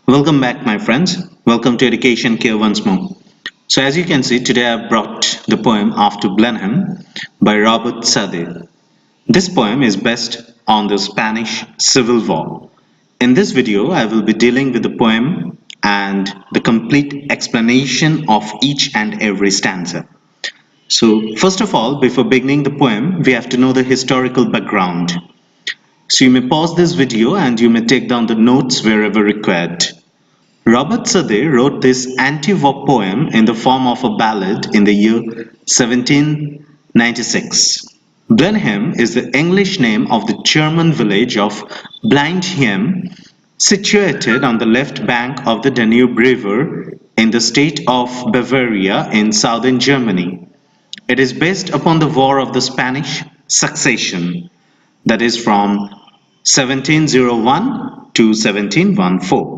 Welcome back, my friends. Welcome to Education Care once more. So, as you can see, today I brought the poem After Blenheim by Robert Southey. This poem is based on the Spanish Civil War. In this video, I will be dealing with the poem and the complete explanation of each and every stanza. So, first of all, before beginning the poem, we have to know the historical background. So, you may pause this video and you may take down the notes wherever required. Robert Southey wrote this anti-war poem in the form of a ballad in the year 1796. Blenheim is the English name of the German village of Blenheim, situated on the left bank of the Danube River in the state of Bavaria in southern Germany. It is based upon the War of the Spanish Succession, that is from 1701 to 1714.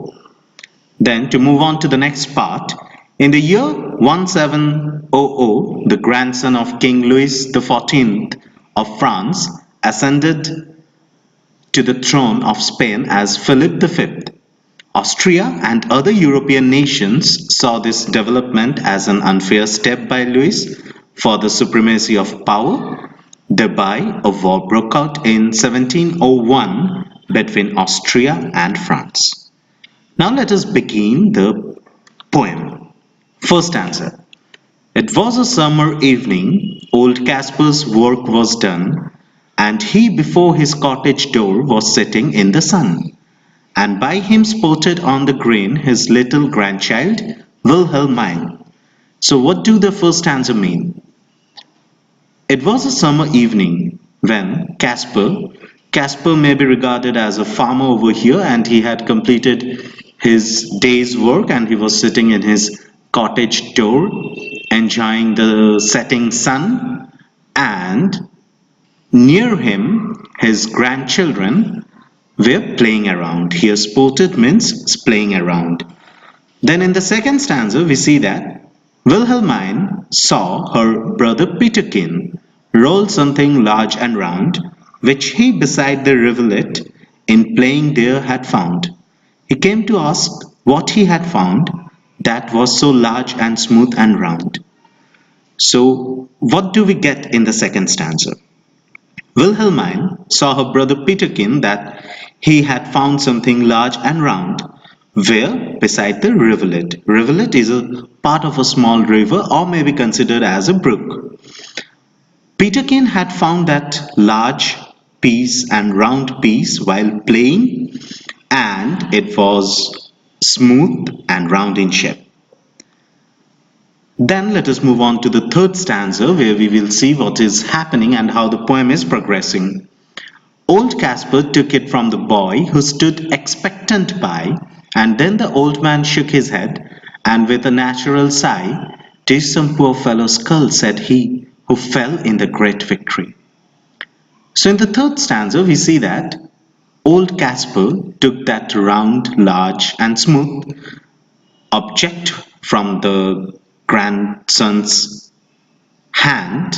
Then to move on to the next part, in the year 1700, the grandson of King Louis XIV of France ascended to the throne of Spain as Philip V. Austria and other European nations saw this development as an unfair step by Louis for the supremacy of power. Thereby, a war broke out in 1701 between Austria and France. Now let us begin the poem. First answer. It was a summer evening, old Caspar's work was done, and he before his cottage door was sitting in the sun, and by him sported on the green his little grandchild, Wilhelmine. So what do the first stanza mean? It was a summer evening when Caspar may be regarded as a farmer over here, and he had completed his day's work and he was sitting in his cottage door enjoying the setting sun, and near him his grandchildren were playing around. Here sported means playing around. Then in the second stanza we see that Wilhelmine saw her brother Peterkin roll something large and round, which he beside the rivulet in playing there had found. He came to ask what he had found that was so large and smooth and round. So what do we get in the second stanza? Wilhelmine saw her brother Peterkin that he had found something large and round, where beside the rivulet. Rivulet is a part of a small river or may be considered as a brook. Peterkin had found that large piece and round piece while playing, and it was smooth and round in shape. Then let us move on to the third stanza, where we will see what is happening and how the poem is progressing. Old Caspar took it from the boy who stood expectant by, and then the old man shook his head, and with a natural sigh, "'Tis some poor fellow's skull," said he, "who fell in the great victory." So in the third stanza we see that old Caspar took that round, large and smooth object from the grandson's hand,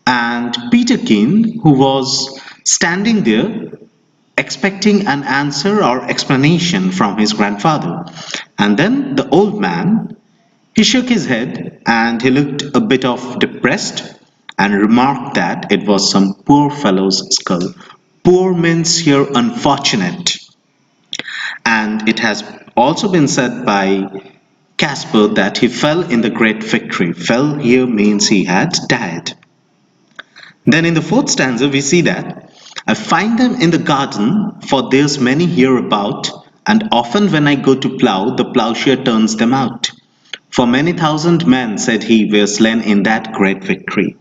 and Peterkin, who was standing there expecting an answer or explanation from his grandfather. And then the old man, he shook his head and he looked a bit of depressed and remarked that it was some poor fellow's skull. Poor means here unfortunate. And it has also been said by Caspar that he fell in the great victory. Fell here means he had died. Then in the fourth stanza we see that I find them in the garden, for there's many hereabout, and often when I go to plough, the ploughshare turns them out. For many thousand men, said he, were slain in that great victory.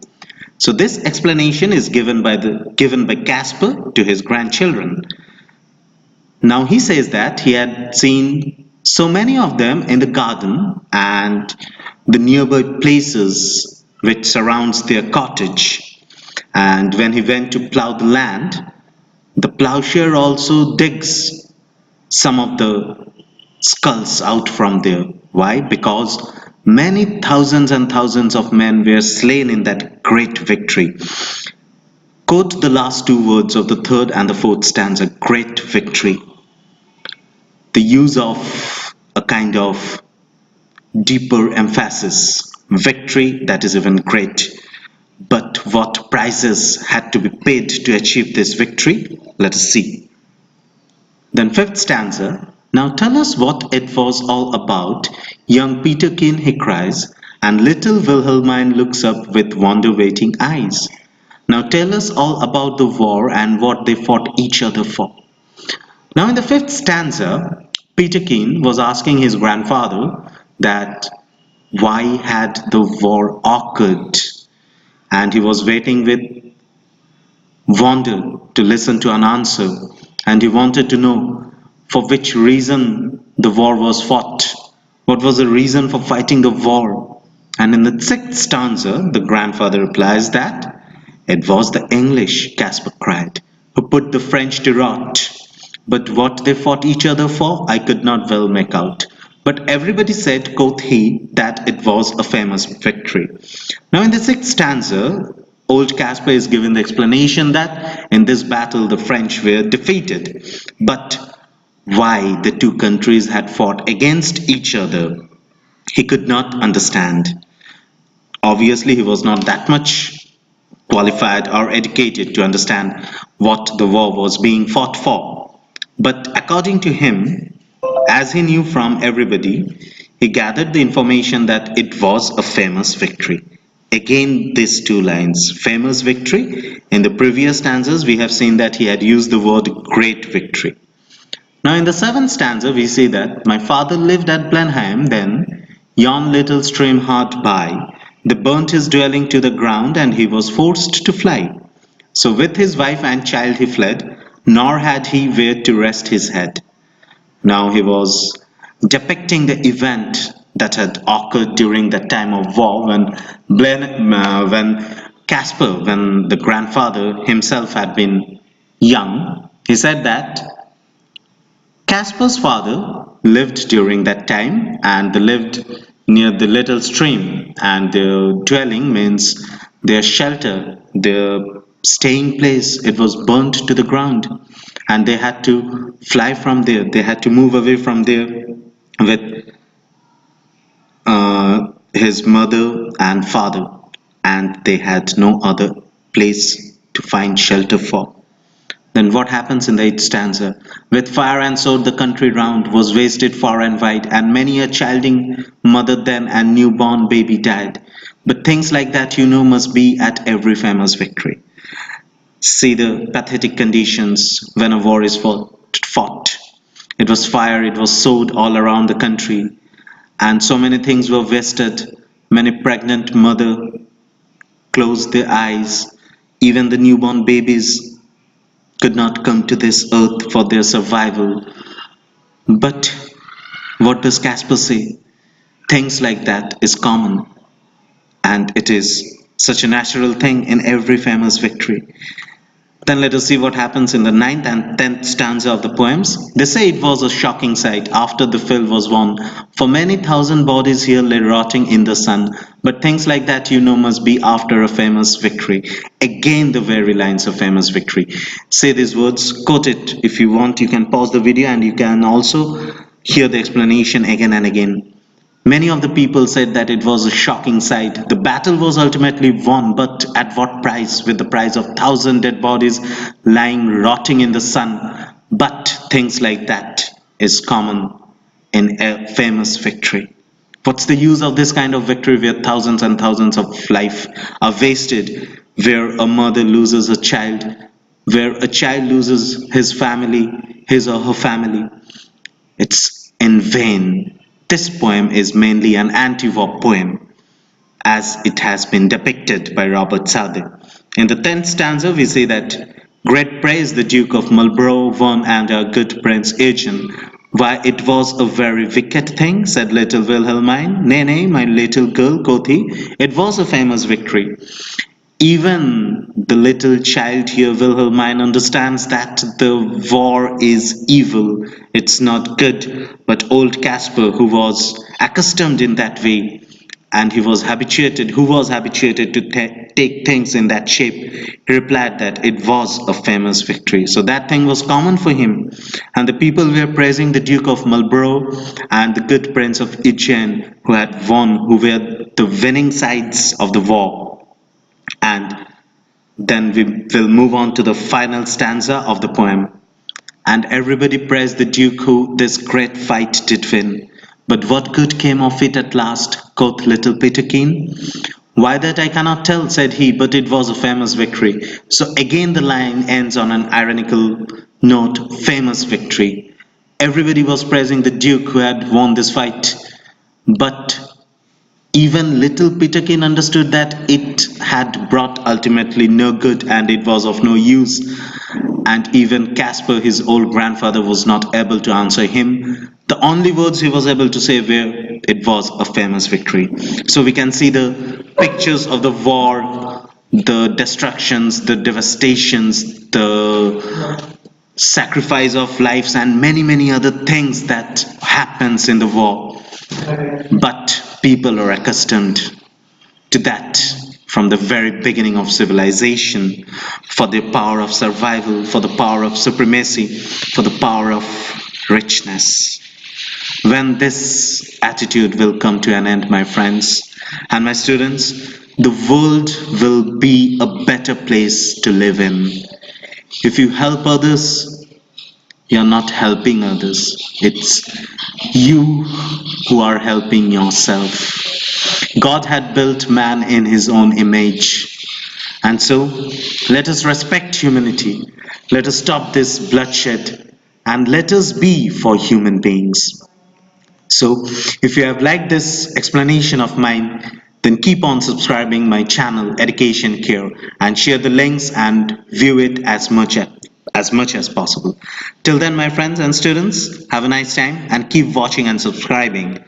So this explanation is given by Caspar to his grandchildren. Now he says that he had seen so many of them in the garden and the nearby places which surrounds their cottage. And when he went to plough the land, the ploughshare also digs some of the skulls out from there. Why? Because many thousands and thousands of men were slain in that great victory. Quote the last two words of the third and the fourth stanza, great victory. The use of a kind of deeper emphasis. Victory, that is even great. But what prices had to be paid to achieve this victory? Let us see. Then fifth stanza. Now tell us what it was all about. Young Peterkin, he cries, and little Wilhelmine looks up with wonder-waiting eyes. Now tell us all about the war and what they fought each other for. Now in the fifth stanza, Peterkin was asking his grandfather that why had the war occurred, and he was waiting with wonder to listen to an answer, and he wanted to know for which reason the war was fought. What was the reason for fighting the war? And in the sixth stanza, the grandfather replies that it was the English, Caspar cried, who put the French to rout. But what they fought each other for, I could not well make out. But everybody said, quoth he, that it was a famous victory. Now in the sixth stanza, old Caspar is given the explanation that in this battle the French were defeated. But why the two countries had fought against each other, he could not understand. Obviously, he was not that much qualified or educated to understand what the war was being fought for. But according to him, as he knew from everybody, he gathered the information that it was a famous victory. Again, these two lines, famous victory. In the previous stanzas, we have seen that he had used the word great victory. Now, in the seventh stanza, we see that my father lived at Blenheim, then yon little stream hard by. They burnt his dwelling to the ground, and he was forced to fly. So with his wife and child he fled, nor had he where to rest his head. Now he was depicting the event that had occurred during that time of war when Caspar, when the grandfather himself had been young. He said that Caspar's father lived during that time and they lived near the little stream, and their dwelling means their shelter, their staying place, it was burnt to the ground, and they had to fly from there. They had to move away from there with his mother and father, and they had no other place to find shelter for. Then what happens in the eighth stanza? With fire and sword the country round was wasted far and wide, and many a childing mother then and newborn baby died. But things like that, must be at every famous victory. See the pathetic conditions when a war is fought. It was fire, it was sword all around the country, and so many things were wasted. Many pregnant mother closed their eyes. Even the newborn babies could not come to this earth for their survival. But what does Caspar say? Things like that is common, and it is such a natural thing in every famous victory. Then let us see what happens in the ninth and tenth stanza of the poems. They say it was a shocking sight after the field was won, for many thousand bodies here lay rotting in the sun. But things like that, must be after a famous victory. Again, the very lines of famous victory. Say these words, quote it. If you want, you can pause the video and you can also hear the explanation again and again. Many of the people said that it was a shocking sight. The battle was ultimately won, but at what price? With the price of 1,000 dead bodies lying rotting in the sun. But things like that is common in a famous victory. What's the use of this kind of victory where thousands and thousands of life are wasted, where a mother loses a child, where a child loses his family, his or her family? It's in vain. This poem is mainly an anti-war poem, as it has been depicted by Robert Southey. In the 10th stanza, we say that great praise the Duke of Marlborough won and our good Prince Eugene. Why, it was a very wicked thing, said little Wilhelmine. Nay, nay, my little girl, quoth he, it was a famous victory. Even the little child here, Wilhelmine, understands that the war is evil. It's not good. But old Caspar, who was accustomed in that way, and who was habituated to take things in that shape, he replied that it was a famous victory. So that thing was common for him. And the people were praising the Duke of Marlborough and the good Prince of Eugene who had won, who were the winning sides of the war. And then we will move on to the final stanza of the poem. And everybody praised the Duke who this great fight did win. But what good came of it at last, quoth little Peterkin. Why that I cannot tell, said he, but it was a famous victory. So again the line ends on an ironical note, famous victory. Everybody was praising the Duke who had won this fight. But even little Peterkin understood that it had brought ultimately no good and it was of no use. And even Caspar, his old grandfather, was not able to answer him. The only words he was able to say were, it was a famous victory. So we can see the pictures of the war, the destructions, the devastations, the sacrifice of lives, and many, many other things that happens in the war. But people are accustomed to that from the very beginning of civilization, for the power of survival, for the power of supremacy, for the power of richness. When this attitude will come to an end, my friends and my students, the world will be a better place to live in. If you help others, you're not helping others. It's you who are helping yourself. God had built man in his own image. And so, let us respect humanity. Let us stop this bloodshed and let us be for human beings. So, if you have liked this explanation of mine, then keep on subscribing my channel Education Care and share the links and view it as much as possible. Till then, my friends and students, have a nice time and keep watching and subscribing.